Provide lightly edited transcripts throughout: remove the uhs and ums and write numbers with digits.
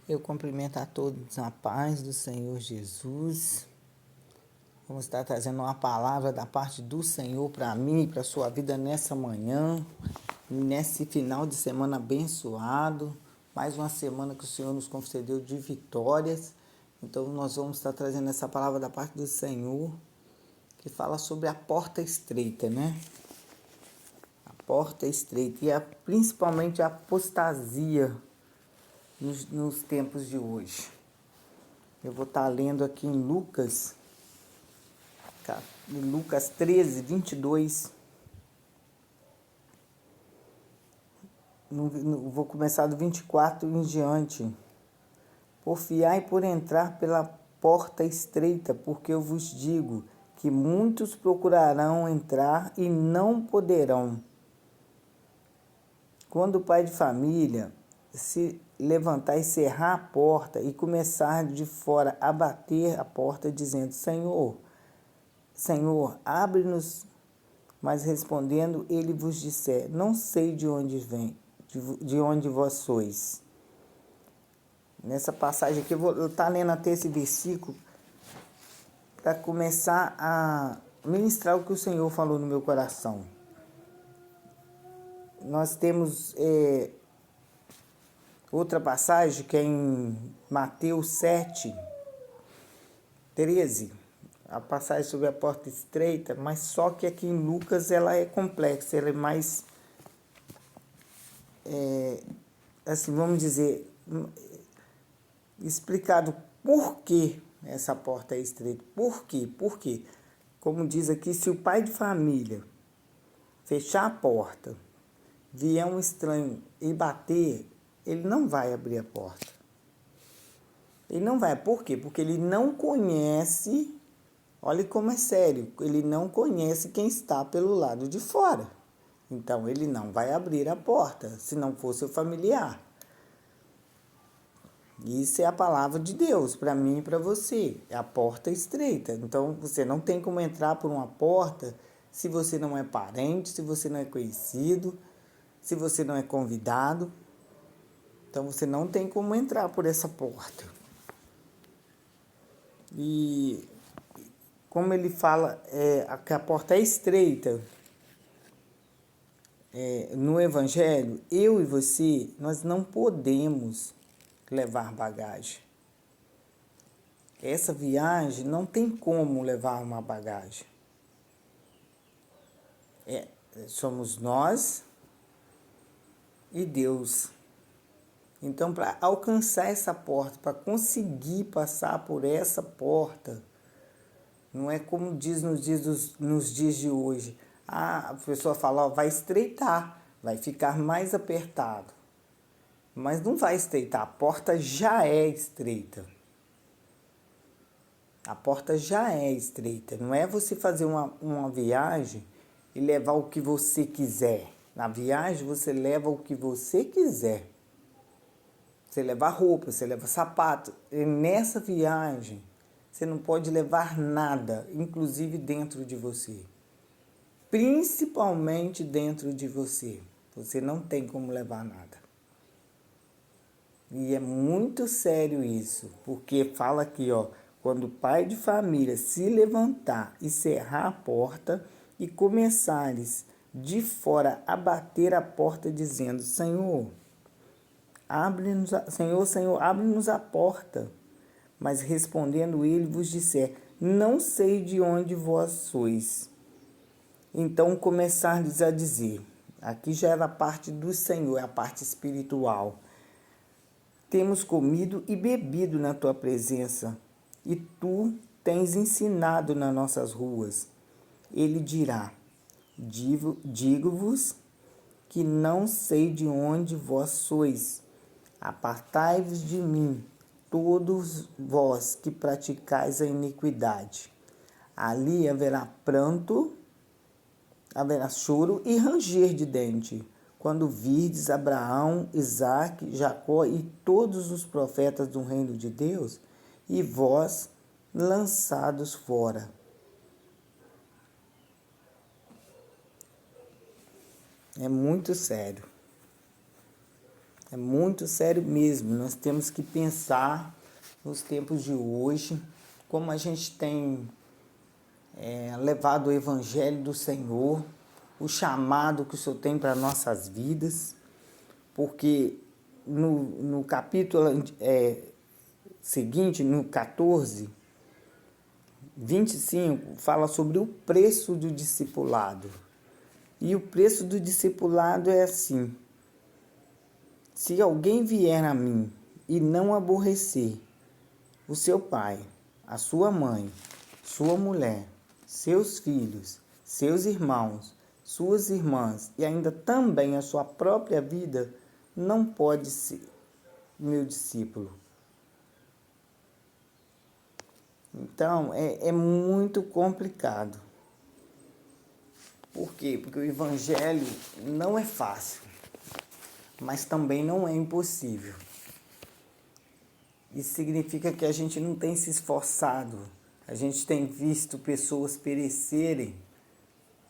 Eu cumprimento a todos na paz do Senhor Jesus. Vamos estar trazendo uma palavra da parte do Senhor para mim e para a sua vida nessa manhã, nesse final de semana abençoado. Mais uma semana que o Senhor nos concedeu de vitórias. Então nós vamos estar trazendo essa palavra da parte do Senhor, que fala sobre a porta estreita, né? A porta estreita e principalmente a apostasia nos tempos de hoje. Eu vou estar lendo aqui em Lucas 13, 22. Vou começar do 24 em diante. Porfiai por entrar pela porta estreita, porque eu vos digo que muitos procurarão entrar e não poderão. Quando o pai de família se levantar e cerrar a porta e começar de fora a bater a porta, dizendo: Senhor, Senhor, abre-nos. Mas respondendo, ele vos disser: Não sei de onde vem, de onde vós sois. Nessa passagem aqui, eu vou estar lendo até esse versículo para começar a ministrar o que o Senhor falou no meu coração. Nós temos outra passagem que é em Mateus 7, 13. A passagem sobre a porta estreita, mas só que aqui em Lucas ela é complexa, ela é mais, assim, vamos dizer, explicado por que essa porta é estreita. Por quê? Porque, como diz aqui, se o pai de família fechar a porta, vier um estranho e bater, ele não vai abrir a porta. Ele não vai. Por quê? Porque ele não conhece, olha como é sério, ele não conhece quem está pelo lado de fora. Então, ele não vai abrir a porta, se não fosse o familiar. Isso é a palavra de Deus para mim e para você. É a porta estreita. Então, você não tem como entrar por uma porta se você não é parente, se você não é conhecido, se você não é convidado. Então, você não tem como entrar por essa porta. E como ele fala que a porta é estreita, no Evangelho, eu e você, nós não podemos levar bagagem. Essa viagem não tem como levar uma bagagem. Somos nós e Deus. Então, para alcançar essa porta, para conseguir passar por essa porta, não é como diz nos dias de hoje. A pessoa fala, ó, vai estreitar, vai ficar mais apertado. Mas não vai estreitar, a porta já é estreita. A porta já é estreita. Não é você fazer uma viagem e levar o que você quiser. Na viagem você leva o que você quiser. Você leva roupa, você leva sapato. E nessa viagem você não pode levar nada, inclusive dentro de você. Principalmente dentro de você. Você não tem como levar nada. E é muito sério isso, porque fala aqui, ó, quando o pai de família se levantar e cerrar a porta e começares de fora a bater a porta dizendo: Senhor, abre-nos, Senhor, Senhor, abre-nos a porta. Mas respondendo ele vos disser: Não sei de onde vós sois. Então começardes a dizer, aqui já era a parte do Senhor, é a parte espiritual. Temos comido e bebido na tua presença, e tu tens ensinado nas nossas ruas. Ele dirá: Digo-vos que não sei de onde vós sois. Apartai-vos de mim, todos vós que praticais a iniquidade. Ali haverá pranto, haverá choro e ranger de dente, quando virdes Abraão, Isaque, Jacó e todos os profetas do reino de Deus, e vós lançados fora. É muito sério. É muito sério mesmo. Nós temos que pensar nos tempos de hoje, como a gente tem levado o Evangelho do Senhor, o chamado que o Senhor tem para nossas vidas, porque no capítulo seguinte, no 14, 25, fala sobre o preço do discipulado. E o preço do discipulado é assim: se alguém vier a mim e não aborrecer o seu pai, a sua mãe, sua mulher, seus filhos, seus irmãos, suas irmãs e ainda também a sua própria vida, não pode ser meu discípulo. Então, é muito complicado. Por quê? Porque o Evangelho não é fácil, mas também não é impossível. Isso significa que a gente não tem se esforçado, a gente tem visto pessoas perecerem,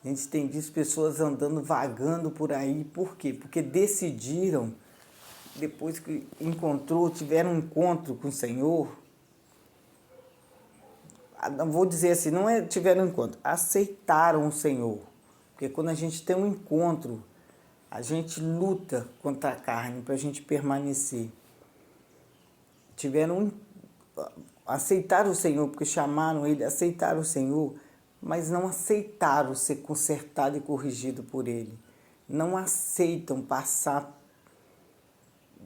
a gente tem visto pessoas andando, vagando por aí. Por quê? Porque decidiram, depois que tiveram um encontro com o Senhor, não vou dizer assim, não é tiveram um encontro, aceitaram o Senhor. Porque quando a gente tem um encontro, a gente luta contra a carne para a gente permanecer. Aceitaram o Senhor, porque chamaram Ele, aceitaram o Senhor, mas não aceitaram ser consertado e corrigido por Ele. Não aceitam passar,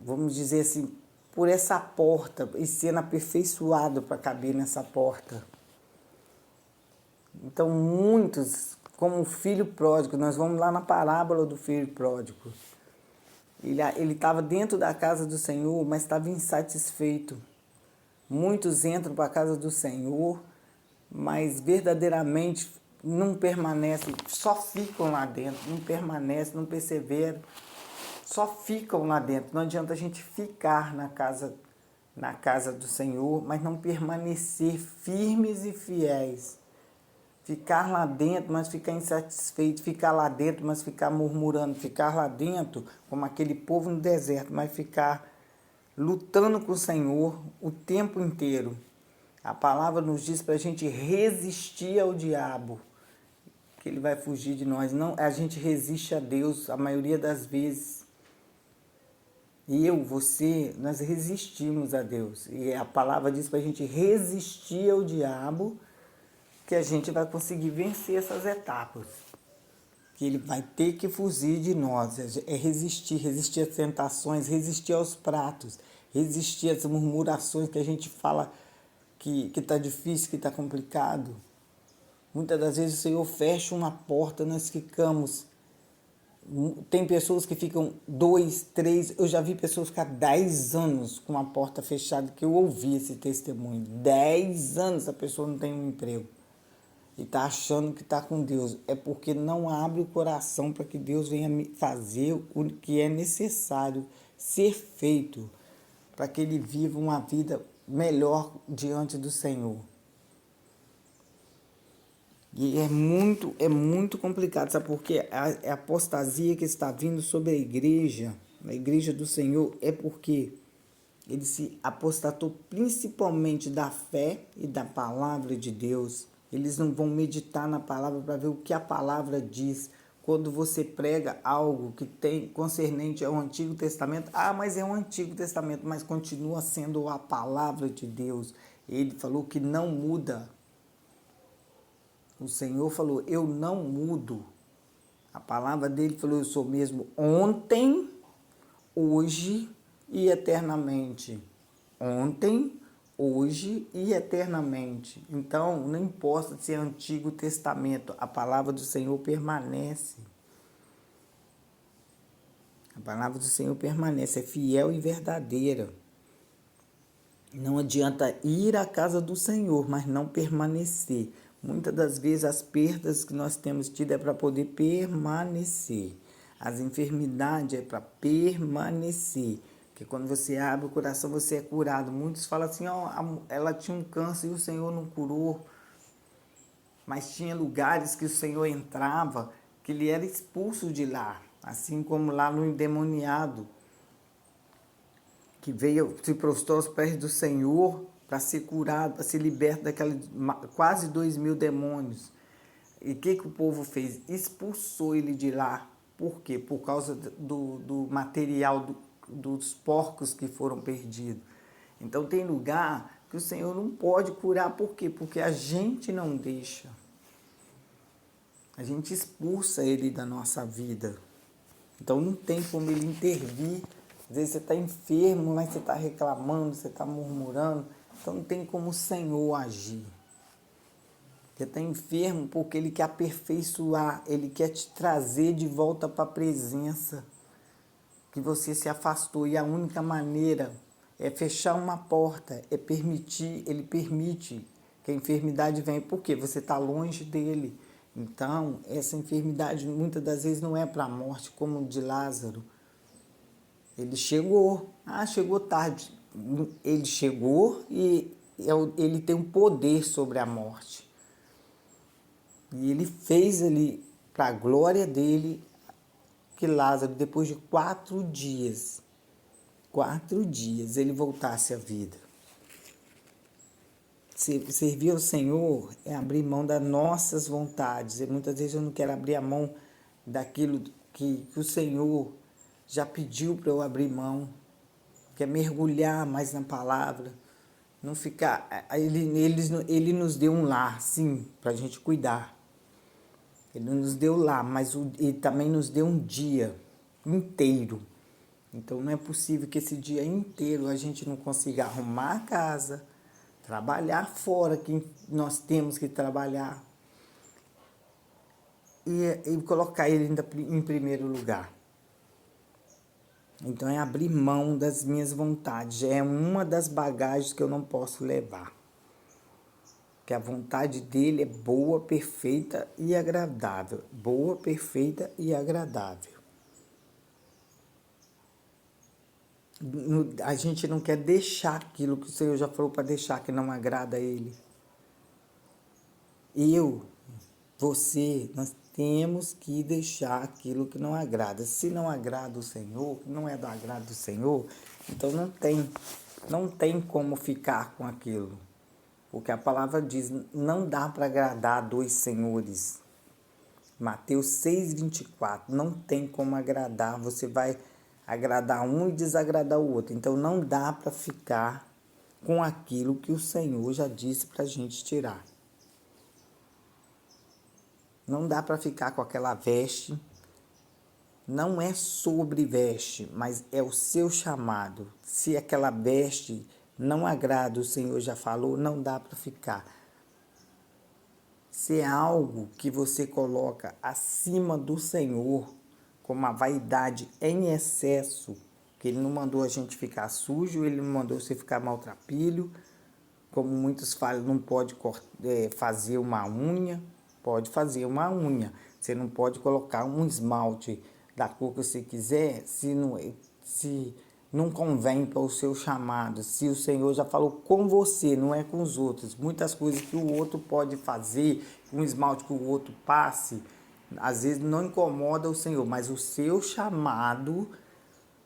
vamos dizer assim, por essa porta e sendo aperfeiçoado para caber nessa porta. Então, muitos, como o filho pródigo, nós vamos lá na parábola do filho pródigo. Ele estava dentro da casa do Senhor, mas estava insatisfeito. Muitos entram para a casa do Senhor, mas verdadeiramente não permanecem, só ficam lá dentro, não permanecem, não perseveram, só ficam lá dentro. Não adianta a gente ficar na casa do Senhor, mas não permanecer firmes e fiéis. Ficar lá dentro, mas ficar insatisfeito, ficar lá dentro, mas ficar murmurando, ficar lá dentro como aquele povo no deserto, mas ficar lutando com o Senhor o tempo inteiro. A palavra nos diz para a gente resistir ao diabo, que ele vai fugir de nós. Não, a gente resiste a Deus a maioria das vezes. Você, nós resistimos a Deus. E a palavra diz para a gente resistir ao diabo, que a gente vai conseguir vencer essas etapas. Que ele vai ter que fugir de nós. É resistir às tentações, resistir aos pratos, resistir às murmurações que a gente fala que está difícil, que está complicado. Muitas das vezes o Senhor fecha uma porta, nós ficamos. Tem pessoas que ficam 2, 3, eu já vi pessoas ficar 10 anos com uma porta fechada, que eu ouvi esse testemunho. 10 anos a pessoa não tem um emprego. E está achando que está com Deus. É porque não abre o coração para que Deus venha fazer o que é necessário ser feito para que ele viva uma vida melhor diante do Senhor. E é muito complicado, sabe? Porque a apostasia que está vindo sobre a igreja do Senhor, é porque ele se apostatou principalmente da fé e da palavra de Deus. Eles não vão meditar na palavra para ver o que a palavra diz. Quando você prega algo que tem concernente ao Antigo Testamento, mas é um Antigo Testamento, mas continua sendo a palavra de Deus. Ele falou que não muda. O Senhor falou, eu não mudo. A palavra dele falou, eu sou mesmo ontem, hoje e eternamente. Ontem, hoje e eternamente. Então, não importa se é Antigo Testamento, a palavra do Senhor permanece. A palavra do Senhor permanece, é fiel e verdadeira. Não adianta ir à casa do Senhor, mas não permanecer. Muitas das vezes as perdas que nós temos tido é para poder permanecer. As enfermidades é para permanecer. Porque quando você abre o coração, você é curado. Muitos falam assim, ela tinha um câncer e o Senhor não curou. Mas tinha lugares que o Senhor entrava, que ele era expulso de lá. Assim como lá no endemoniado. que veio, se prostrou aos pés do Senhor para ser curado, para ser liberto daqueles quase 2.000 demônios. E o que o povo fez? Expulsou ele de lá. Por quê? Por causa do material dos porcos que foram perdidos. Então tem lugar que o Senhor não pode curar. Por quê? Porque a gente não deixa. A gente expulsa ele da nossa vida. Então não tem como ele intervir. Às vezes você está enfermo, mas você está reclamando, você está murmurando. Então não tem como o Senhor agir. Você está enfermo porque ele quer aperfeiçoar, ele quer te trazer de volta para a presença que você se afastou. E a única maneira é fechar uma porta, é permitir, ele permite que a enfermidade venha. Por quê? Você está longe dele. Então, essa enfermidade muitas das vezes não é para a morte, como o de Lázaro. Ele chegou, chegou tarde. Ele chegou e ele tem um poder sobre a morte. E ele fez ali, para a glória dele, que Lázaro, depois de 4 dias, ele voltasse à vida. Servir ao Senhor é abrir mão das nossas vontades. E muitas vezes eu não quero abrir a mão daquilo que o Senhor já pediu para eu abrir mão. Quer mergulhar mais na palavra. Não ficar... Ele nos deu um lar, sim, para a gente cuidar. Ele nos deu lá, mas ele também nos deu um dia inteiro. Então não é possível que esse dia inteiro a gente não consiga arrumar a casa, trabalhar fora, que nós temos que trabalhar, e colocar ele ainda em primeiro lugar. Então é abrir mão das minhas vontades. É uma das bagagens que eu não posso levar. Que a vontade dele é boa, perfeita e agradável. Boa, perfeita e agradável. A gente não quer deixar aquilo que o Senhor já falou para deixar, que não agrada a Ele. Você, nós temos que deixar aquilo que não agrada. Se não agrada o Senhor, não é do agrado do Senhor, então não tem como ficar com aquilo. Porque a palavra diz, não dá para agradar a 2 senhores. Mateus 6,24, não tem como agradar, você vai agradar um e desagradar o outro. Então não dá para ficar com aquilo que o Senhor já disse para a gente tirar. Não dá para ficar com aquela veste. Não é sobre veste, mas é o seu chamado. Se aquela veste não agrada, o Senhor já falou, não dá para ficar. Se é algo que você coloca acima do Senhor, como a vaidade em excesso, que Ele não mandou a gente ficar sujo, Ele não mandou você ficar maltrapilho, como muitos falam, não pode fazer uma unha, pode fazer uma unha. Você não pode colocar um esmalte da cor que você quiser, se não convém para o seu chamado, se o Senhor já falou com você, não é com os outros. Muitas coisas que o outro pode fazer, um esmalte que o outro passe, às vezes não incomoda o Senhor, mas o seu chamado,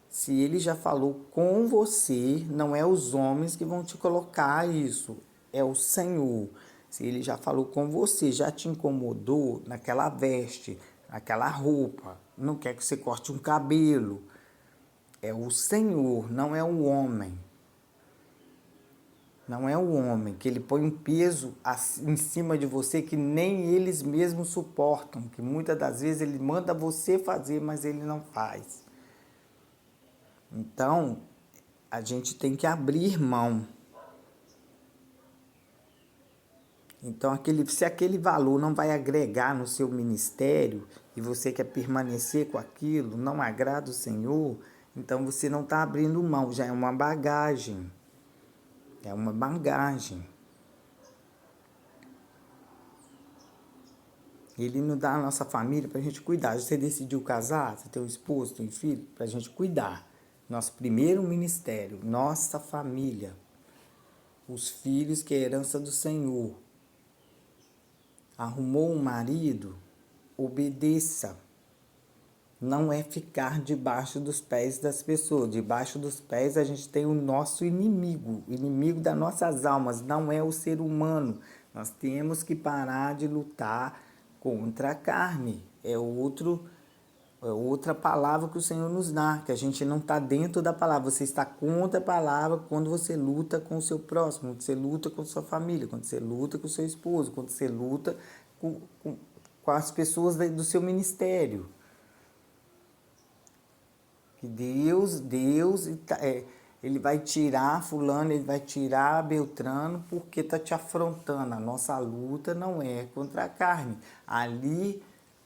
se ele já falou com você, não é os homens que vão te colocar isso, é o Senhor. Se ele já falou com você, já te incomodou naquela veste, naquela roupa, não quer que você corte um cabelo, é o Senhor, não é o homem. Não é o homem, que ele põe um peso em cima de você que nem eles mesmos suportam, que muitas das vezes ele manda você fazer, mas ele não faz. Então, a gente tem que abrir mão. Então, se aquele valor não vai agregar no seu ministério e você quer permanecer com aquilo, não agrada o Senhor, então você não está abrindo mão, já é uma bagagem. É uma bagagem. Ele não dá a nossa família para a gente cuidar. Você decidiu casar, você tem um esposo, tem um filho, para a gente cuidar. Nosso primeiro ministério, nossa família. Os filhos que é herança do Senhor. Arrumou um marido, obedeça. não é ficar debaixo dos pés das pessoas. Debaixo dos pés a gente tem o nosso inimigo, o inimigo das nossas almas, não é o ser humano. Nós temos que parar de lutar contra a carne. É outra palavra que o Senhor nos dá, que a gente não está dentro da palavra. Você está contra a palavra quando você luta com o seu próximo, quando você luta com a sua família, quando você luta com o seu esposo, quando você luta com as pessoas do seu ministério. Que Deus, Ele vai tirar fulano, Ele vai tirar Beltrano, porque está te afrontando. A nossa luta não é contra a carne. Ali,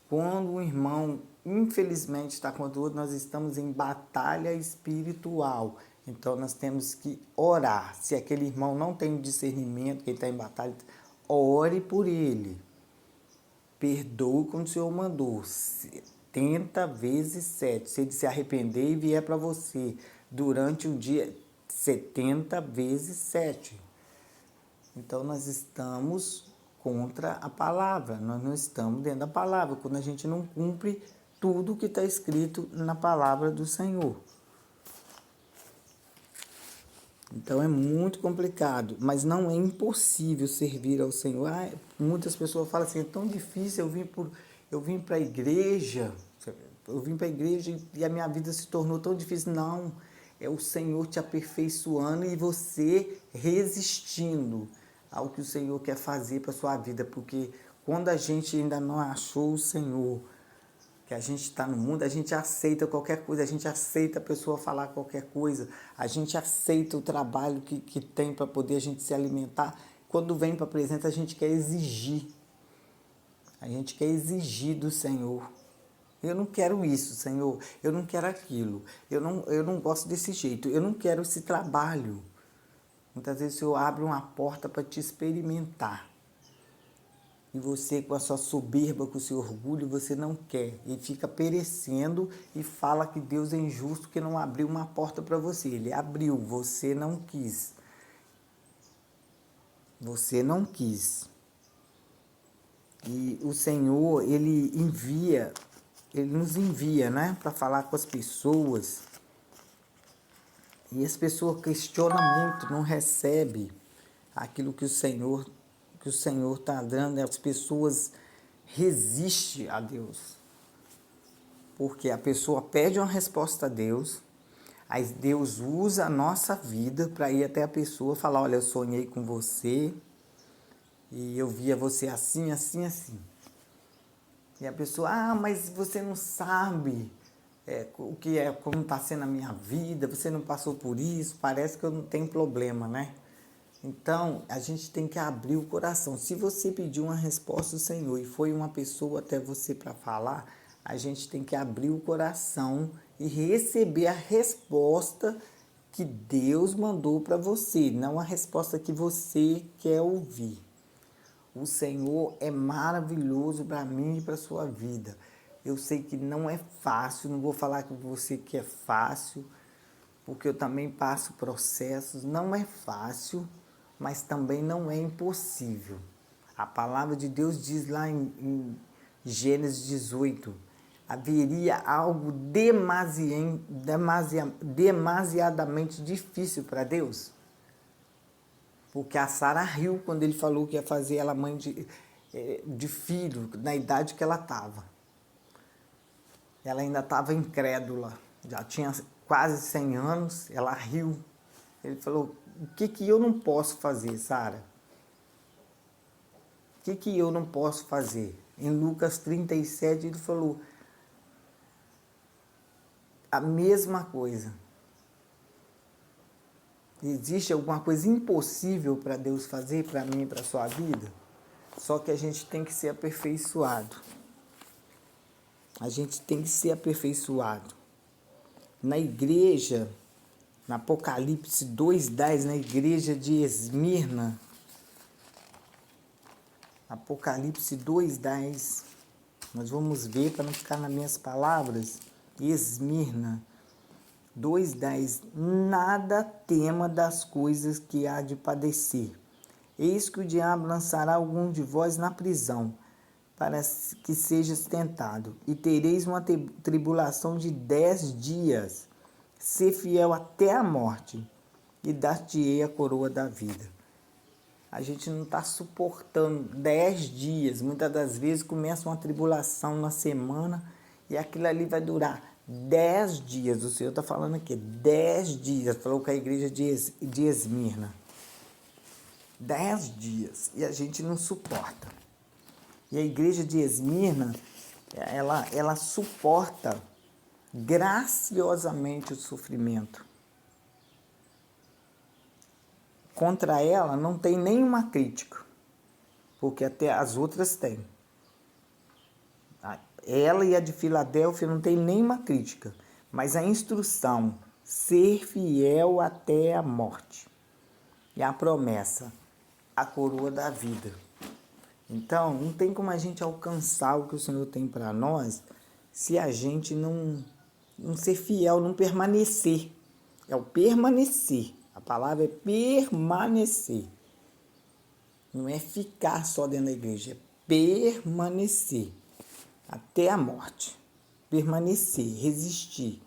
quando um irmão, infelizmente, está contra o outro, nós estamos em batalha espiritual. Então, nós temos que orar. Se aquele irmão não tem discernimento, que ele está em batalha, ore por ele. Perdoe como o Senhor mandou. 70 vezes 7. Se ele se arrepender e vier para você durante o dia, 70 vezes 7. Então, nós estamos contra a palavra. Nós não estamos dentro da palavra. Quando a gente não cumpre tudo que está escrito na palavra do Senhor. Então é muito complicado, mas não é impossível servir ao Senhor. Muitas pessoas falam assim, é tão difícil, eu vim para a igreja, e a minha vida se tornou tão difícil. Não, é o Senhor te aperfeiçoando e você resistindo ao que o Senhor quer fazer para a sua vida, porque quando a gente ainda não achou o Senhor, que a gente está no mundo, a gente aceita qualquer coisa, a gente aceita a pessoa falar qualquer coisa, a gente aceita o trabalho que tem para poder a gente se alimentar. Quando vem para a presença, a gente quer exigir. A gente quer exigir do Senhor. Eu não quero isso, Senhor. Eu não quero aquilo. Eu não gosto desse jeito. Eu não quero esse trabalho. Muitas vezes o Senhor abre uma porta para te experimentar. E você, com a sua soberba, com o seu orgulho, você não quer. E fica perecendo e fala que Deus é injusto, que não abriu uma porta para você. Ele abriu, você não quis. Você não quis. E o Senhor, Ele nos envia, né, para falar com as pessoas. E as pessoas questionam muito, não recebem aquilo que o Senhor está dando. As pessoas resistem a Deus. Porque a pessoa pede uma resposta a Deus, aí Deus usa a nossa vida para ir até a pessoa e falar, olha, eu sonhei com você e eu via você assim, assim, assim. E a pessoa, mas você não sabe o que é, como está sendo a minha vida, você não passou por isso, parece que eu não tenho problema, né? Então, a gente tem que abrir o coração. Se você pediu uma resposta do Senhor e foi uma pessoa até você para falar, a gente tem que abrir o coração e receber a resposta que Deus mandou para você, não a resposta que você quer ouvir. O Senhor é maravilhoso para mim e para a sua vida. Eu sei que não é fácil, não vou falar com você que é fácil, porque eu também passo processos, não é fácil, mas também não é impossível. A palavra de Deus diz lá em Gênesis 18, haveria algo demasiadamente difícil para Deus. Porque a Sara riu quando ele falou que ia fazer ela mãe de filho, na idade que ela estava. Ela ainda estava incrédula, já tinha quase 100 anos, ela riu. Ele falou, o que eu não posso fazer, Sara? O que eu não posso fazer? Em Lucas 37 ele falou a mesma coisa. Existe alguma coisa impossível para Deus fazer para mim e para a sua vida? Só que a gente tem que ser aperfeiçoado. A gente tem que ser aperfeiçoado. Na igreja, na Apocalipse 2:10, na igreja de Esmirna, Apocalipse 2:10, nós vamos ver, para não ficar nas minhas palavras, Esmirna 2:10, nada tema das coisas que há de padecer. Eis que o diabo lançará algum de vós na prisão, para que sejas tentado, e tereis uma tribulação de 10 dias. Ser fiel até a morte, e dar-te-ei a coroa da vida. A gente não está suportando 10 dias. Muitas das vezes começa uma tribulação na semana e aquilo ali vai durar 10 dias. O Senhor está falando aqui, 10 dias. Falou com a igreja de Esmirna. 10 dias. E a gente não suporta. E a igreja de Esmirna, ela suporta graciosamente o sofrimento. Contra ela não tem nenhuma crítica, porque até as outras têm. Ela e a de Filadélfia não tem nenhuma crítica, mas a instrução, ser fiel até a morte. E a promessa, a coroa da vida. Então, não tem como a gente alcançar o que o Senhor tem para nós se a gente não ser fiel, não permanecer. É o permanecer. A palavra é permanecer. Não é ficar só dentro da igreja, é permanecer até a morte. Permanecer, resistir.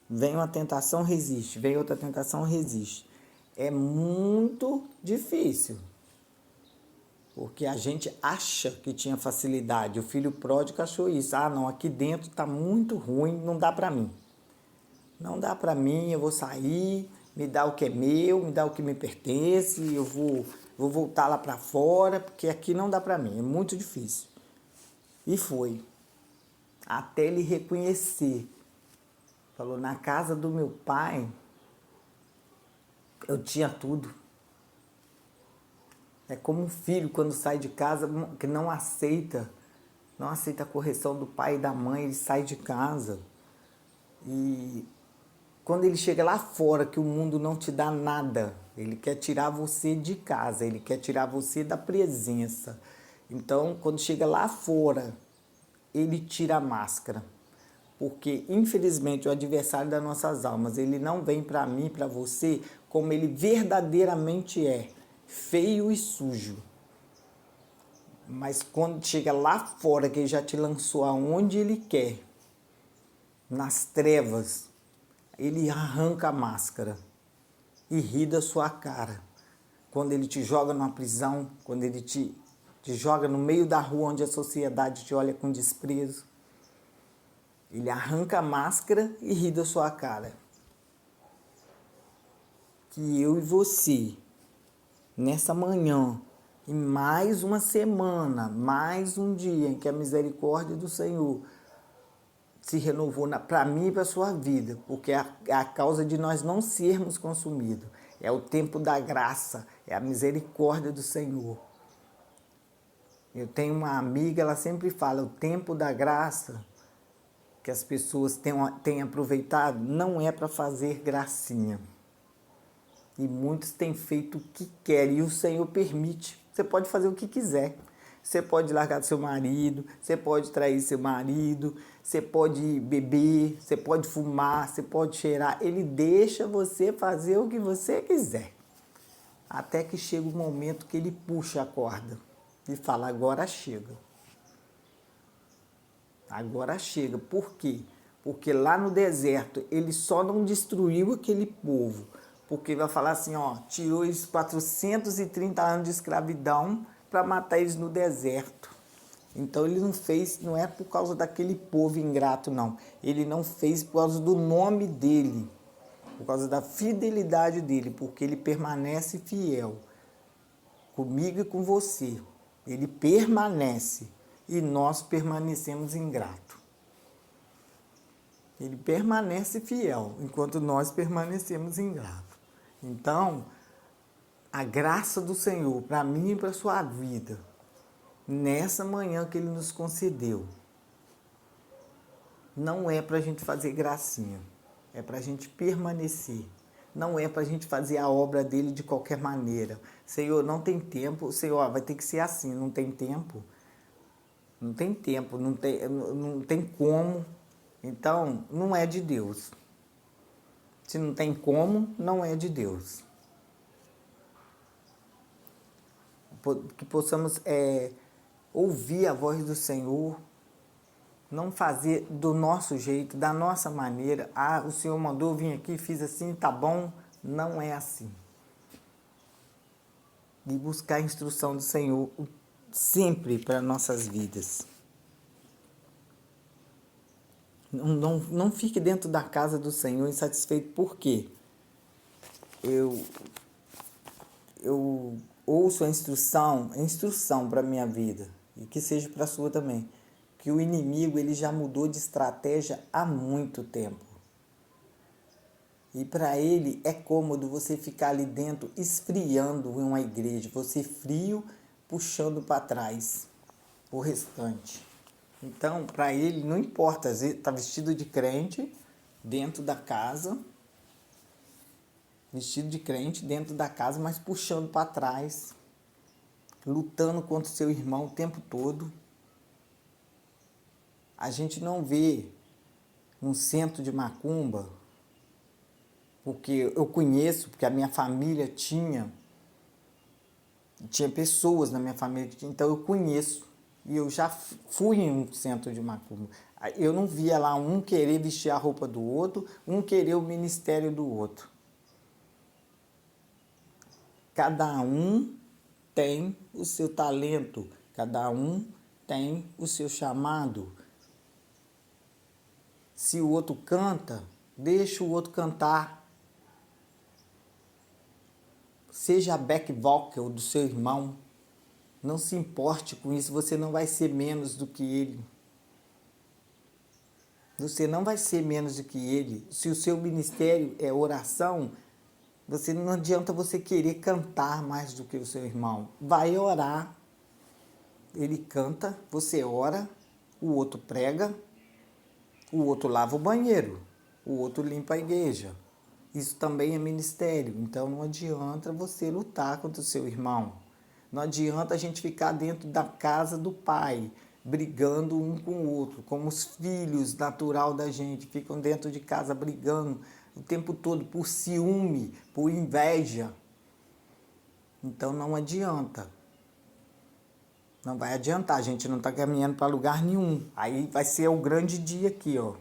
Vem uma tentação, resiste. Vem outra tentação, resiste. É muito difícil. Porque a gente acha que tinha facilidade. O filho pródigo achou isso. Ah, não, aqui dentro está muito ruim, não dá para mim. Não dá para mim, eu vou sair, me dá o que é meu, me dá o que me pertence, eu vou voltar lá para fora, porque aqui não dá para mim, é muito difícil. E foi. Até ele reconhecer. Falou, na casa do meu pai, eu tinha tudo. É como um filho quando sai de casa, que não aceita a correção do pai e da mãe, ele sai de casa. E quando ele chega lá fora, que o mundo não te dá nada, ele quer tirar você de casa, ele quer tirar você da presença. Então, quando chega lá fora, ele tira a máscara. Porque, infelizmente, o adversário das nossas almas, ele não vem para mim, para você, como ele verdadeiramente é, feio e sujo. Mas quando chega lá fora, que ele já te lançou aonde ele quer, nas trevas, ele arranca a máscara e ri da sua cara. Quando ele te joga numa prisão, quando ele te joga no meio da rua onde a sociedade te olha com desprezo, ele arranca a máscara e ri da sua cara. Que eu e você, nessa manhã, em mais uma semana, mais um dia em que a misericórdia do Senhor se renovou para mim e para a sua vida, porque é a causa de nós não sermos consumidos. É o tempo da graça, é a misericórdia do Senhor. Eu tenho uma amiga, ela sempre fala, o tempo da graça que as pessoas têm aproveitado não é para fazer gracinha. E muitos têm feito o que querem e o Senhor permite. Você pode fazer o que quiser. Você pode largar seu marido, você pode trair seu marido, você pode beber, você pode fumar, você pode cheirar. Ele deixa você fazer o que você quiser. Até que chega o momento que ele puxa a corda e fala, agora chega. Agora chega. Por quê? Porque lá no deserto ele só não destruiu aquele povo. Porque vai falar assim, ó, tirou eles 430 anos de escravidão para matar eles no deserto. Então ele não fez, não é por causa daquele povo ingrato, não. Ele não fez por causa do nome dele, por causa da fidelidade dele, porque ele permanece fiel comigo e com você. Ele permanece e nós permanecemos ingratos. Ele permanece fiel, enquanto nós permanecemos ingratos. Então, a graça do Senhor para mim e para a sua vida, nessa manhã que Ele nos concedeu, não é para a gente fazer gracinha, é para a gente permanecer. Não é para a gente fazer a obra dele de qualquer maneira. Senhor, não tem tempo. Senhor, vai ter que ser assim, não tem tempo. Não tem tempo, não tem como. Então, não é de Deus. Se não tem como, não é de Deus. Que possamos ouvir a voz do Senhor, não fazer do nosso jeito, da nossa maneira. Ah, o Senhor mandou eu vir aqui, fiz assim, tá bom. Não é assim. E buscar a instrução do Senhor sempre para nossas vidas. Não fique dentro da casa do Senhor insatisfeito. Por quê? Eu ouço a instrução para a minha vida, e que seja para a sua também, que o inimigo ele já mudou de estratégia há muito tempo. E para ele é cômodo você ficar ali dentro esfriando em uma igreja, você frio puxando para trás o restante. Então, para ele não importa, às vezes está vestido de crente dentro da casa, mas puxando para trás, lutando contra o seu irmão o tempo todo. A gente não vê um centro de macumba, porque eu conheço, porque a minha família tinha pessoas na minha família, então eu conheço, e eu já fui em um centro de macumba. Eu não via lá um querer vestir a roupa do outro, um querer o ministério do outro. Cada um tem o seu talento, cada um tem o seu chamado. Se o outro canta, deixa o outro cantar. Seja a back vocal do seu irmão. Não se importe com isso, você não vai ser menos do que ele. Você não vai ser menos do que ele. Se o seu ministério é oração, não adianta você querer cantar mais do que o seu irmão. Vai orar. Ele canta, você ora, o outro prega, o outro lava o banheiro, o outro limpa a igreja. Isso também é ministério. Então não adianta você lutar contra o seu irmão. Não adianta a gente ficar dentro da casa do pai, brigando um com o outro, como os filhos natural da gente ficam dentro de casa brigando o tempo todo por ciúme, por inveja. Então não adianta. Não vai adiantar, a gente não está caminhando para lugar nenhum. Aí vai ser o grande dia aqui, ó.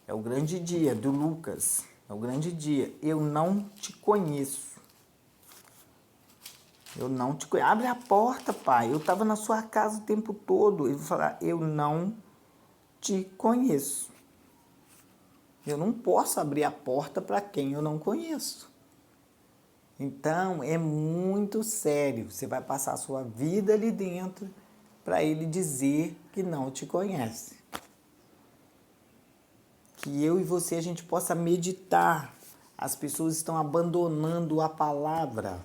É o grande dia do Lucas. É o grande dia. Eu não te conheço. Eu não te conheço. Abre a porta, pai. Eu estava na sua casa o tempo todo. Ele vai falar, eu não te conheço. Eu não posso abrir a porta para quem eu não conheço. Então, é muito sério. Você vai passar a sua vida ali dentro para ele dizer que não te conhece. Que eu e você, a gente possa meditar. As pessoas estão abandonando a palavra.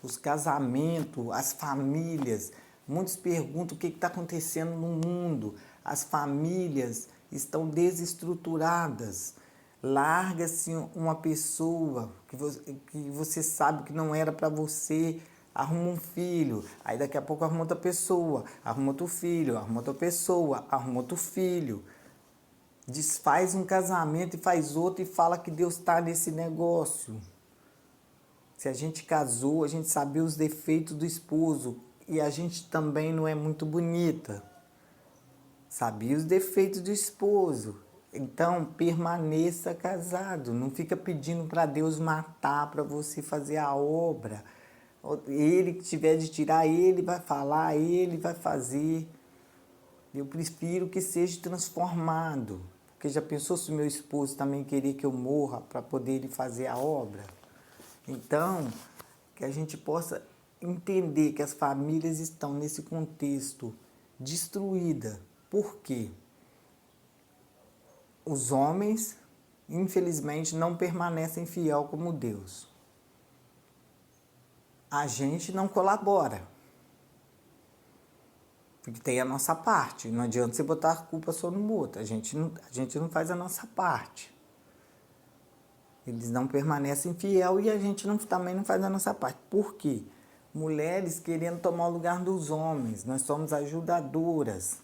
Os casamentos, as famílias. Muitos perguntam o que está acontecendo no mundo. As famílias estão desestruturadas. Larga-se uma pessoa que você sabe que não era para você, arruma um filho, aí daqui a pouco arruma outra pessoa, arruma outro filho, arruma outra pessoa, arruma outro filho. Desfaz um casamento e faz outro e fala que Deus está nesse negócio. Se a gente casou, a gente sabia os defeitos do esposo e a gente também não é muito bonita. Sabia os defeitos do esposo. Então, permaneça casado. Não fica pedindo para Deus matar para você fazer a obra. Ele que tiver de tirar, ele vai falar, ele vai fazer. Eu prefiro que seja transformado. Porque já pensou se o meu esposo também querer que eu morra para poder ele fazer a obra? Então, que a gente possa entender que as famílias estão nesse contexto destruída. Por quê? Os homens, infelizmente, não permanecem fiel como Deus. A gente não colabora. Porque tem a nossa parte. Não adianta você botar a culpa só no outro. A gente não faz a nossa parte. Eles não permanecem fiel e a gente também não faz a nossa parte. Por quê? Mulheres querendo tomar o lugar dos homens. Nós somos ajudadoras.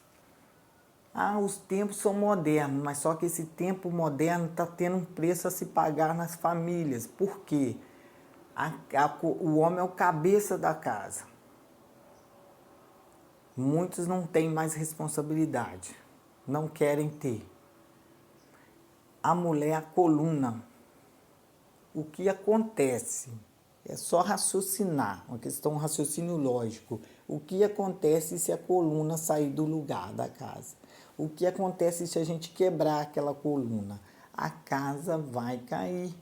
Os tempos são modernos, mas só que esse tempo moderno está tendo um preço a se pagar nas famílias. Por quê? O homem é o cabeça da casa. Muitos não têm mais responsabilidade, não querem ter. A mulher é a coluna. O que acontece? É só raciocinar, uma questão de raciocínio lógico. O que acontece se a coluna sair do lugar da casa? O que acontece se a gente quebrar aquela coluna? A casa vai cair.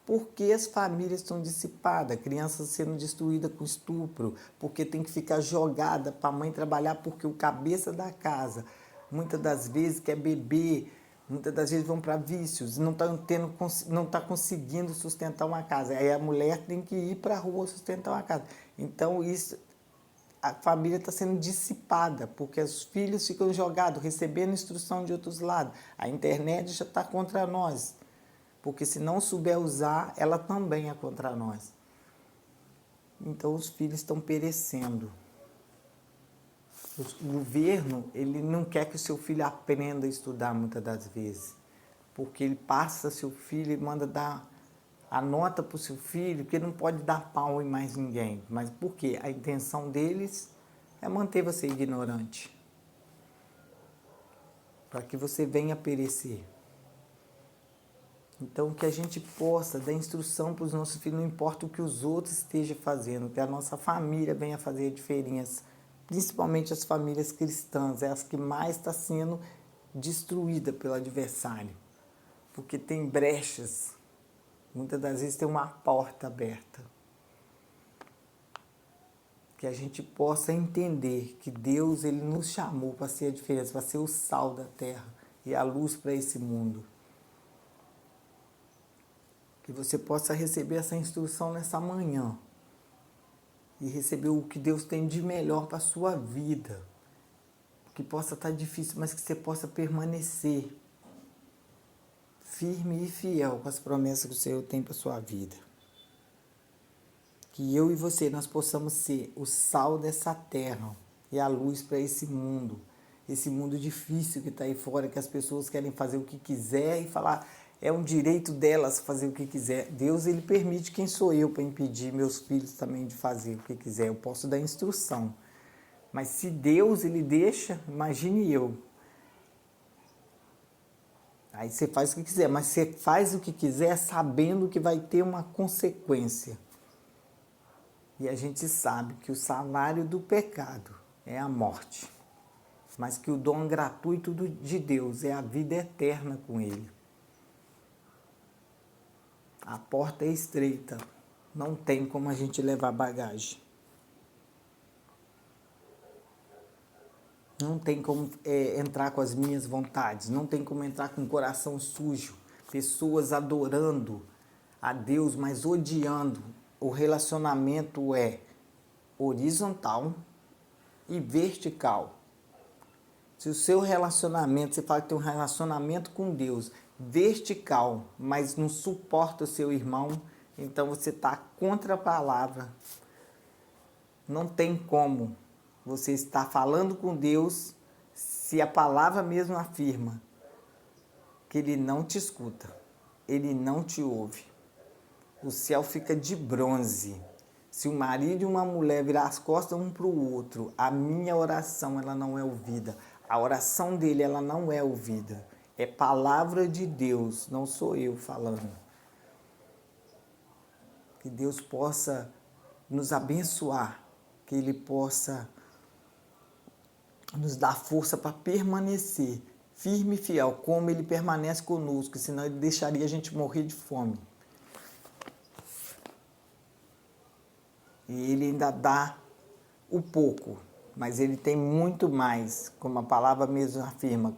Porque as famílias estão dissipadas, crianças sendo destruídas com estupro, porque tem que ficar jogada para a mãe trabalhar, porque o cabeça da casa, muitas das vezes, quer beber, muitas das vezes vão para vícios, não está conseguindo sustentar uma casa. Aí a mulher tem que ir para a rua sustentar uma casa. Então, isso, a família está sendo dissipada, porque os filhos ficam jogados, recebendo instrução de outros lados. A internet já está contra nós. Porque se não souber usar, ela também é contra nós. Então os filhos estão perecendo. O governo, ele não quer que o seu filho aprenda a estudar muitas das vezes. Porque ele passa seu filho e manda dar a nota para o seu filho, que ele não pode dar pau em mais ninguém. Mas por quê? A intenção deles é manter você ignorante. Para que você venha perecer. Então, que a gente possa dar instrução para os nossos filhos, não importa o que os outros estejam fazendo, que a nossa família venha fazer a diferença, principalmente as famílias cristãs, é as que mais estão sendo destruídas pelo adversário, porque tem brechas, muitas das vezes tem uma porta aberta. Que a gente possa entender que Deus ele nos chamou para ser a diferença, para ser o sal da terra e a luz para esse mundo. Que você possa receber essa instrução nessa manhã e receber o que Deus tem de melhor para a sua vida. Que possa estar difícil, mas que você possa permanecer firme e fiel com as promessas que o Senhor tem para a sua vida. Que eu e você, nós possamos ser o sal dessa terra e a luz para esse mundo difícil que está aí fora, que as pessoas querem fazer o que quiser e falar... É um direito delas fazer o que quiser. Deus, ele permite. Quem sou eu para impedir meus filhos também de fazer o que quiser? Eu posso dar instrução. Mas se Deus, ele deixa, imagine eu. Aí você faz o que quiser, mas você faz o que quiser sabendo que vai ter uma consequência. E a gente sabe que o salário do pecado é a morte. Mas que o dom gratuito de Deus é a vida eterna com ele. A porta é estreita, não tem como a gente levar bagagem. Não tem como entrar com as minhas vontades, não tem como entrar com o coração sujo. Pessoas adorando a Deus, mas odiando. O relacionamento é horizontal e vertical. Se o seu relacionamento, você fala que tem um relacionamento com Deus vertical, mas não suporta o seu irmão, então você está contra a palavra. Não tem como você estar falando com Deus se a palavra mesmo afirma que Ele não te escuta, Ele não te ouve. O céu fica de bronze. Se o marido e uma mulher virar as costas um para o outro, a minha oração ela não é ouvida. A oração dele ela não é ouvida. É palavra de Deus, não sou eu falando. Que Deus possa nos abençoar, que Ele possa nos dar força para permanecer firme e fiel, como Ele permanece conosco, senão Ele deixaria a gente morrer de fome. E Ele ainda dá o pouco, mas Ele tem muito mais, como a palavra mesmo afirma,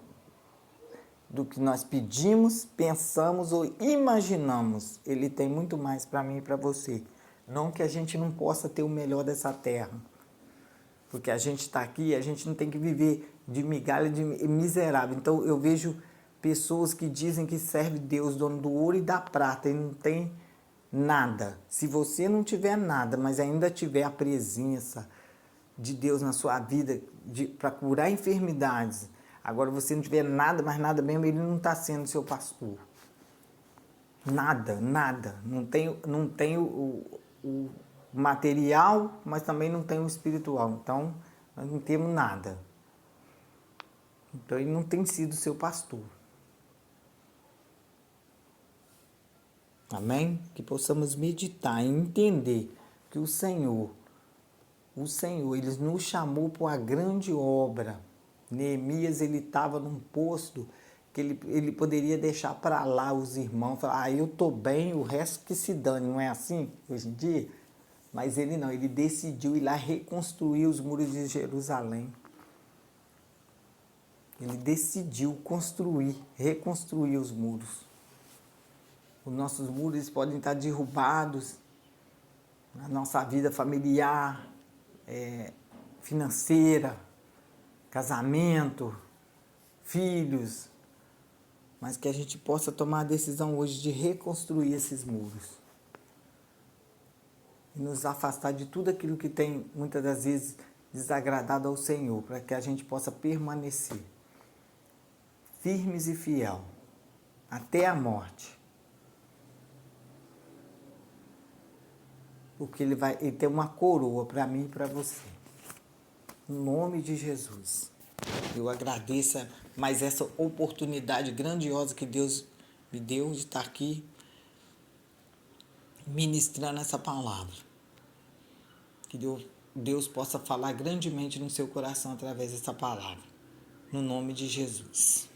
do que nós pedimos, pensamos ou imaginamos. Ele tem muito mais para mim e para você. Não que a gente não possa ter o melhor dessa terra. Porque a gente está aqui, a gente não tem que viver de migalha, de miserável. Então eu vejo pessoas que dizem que serve Deus, dono do ouro e da prata, e não tem nada. Se você não tiver nada, mas ainda tiver a presença de Deus na sua vida para curar enfermidades, agora você não tiver nada, mas nada mesmo, ele não está sendo seu pastor. Nada, nada. Não tem o material, mas também não tem o espiritual. Então, Nós não temos nada. Então ele não tem sido seu pastor. Amém? Que possamos meditar e entender que o Senhor, Ele nos chamou para uma grande obra. Neemias, ele estava num posto que ele poderia deixar para lá os irmãos, falar, eu estou bem, o resto que se dane, não é assim hoje em dia? Mas ele não, ele decidiu ir lá reconstruir os muros de Jerusalém. Ele decidiu reconstruir os muros. Os nossos muros podem estar derrubados na nossa vida familiar, financeira, casamento, filhos, mas que a gente possa tomar a decisão hoje de reconstruir esses muros e nos afastar de tudo aquilo que tem, muitas das vezes, desagradado ao Senhor, para que a gente possa permanecer firmes e fiel até a morte. Porque ele tem uma coroa para mim e para você. Em nome de Jesus. Eu agradeço mais essa oportunidade grandiosa que Deus me deu de estar aqui ministrando essa palavra. Que Deus possa falar grandemente no seu coração através dessa palavra. No nome de Jesus.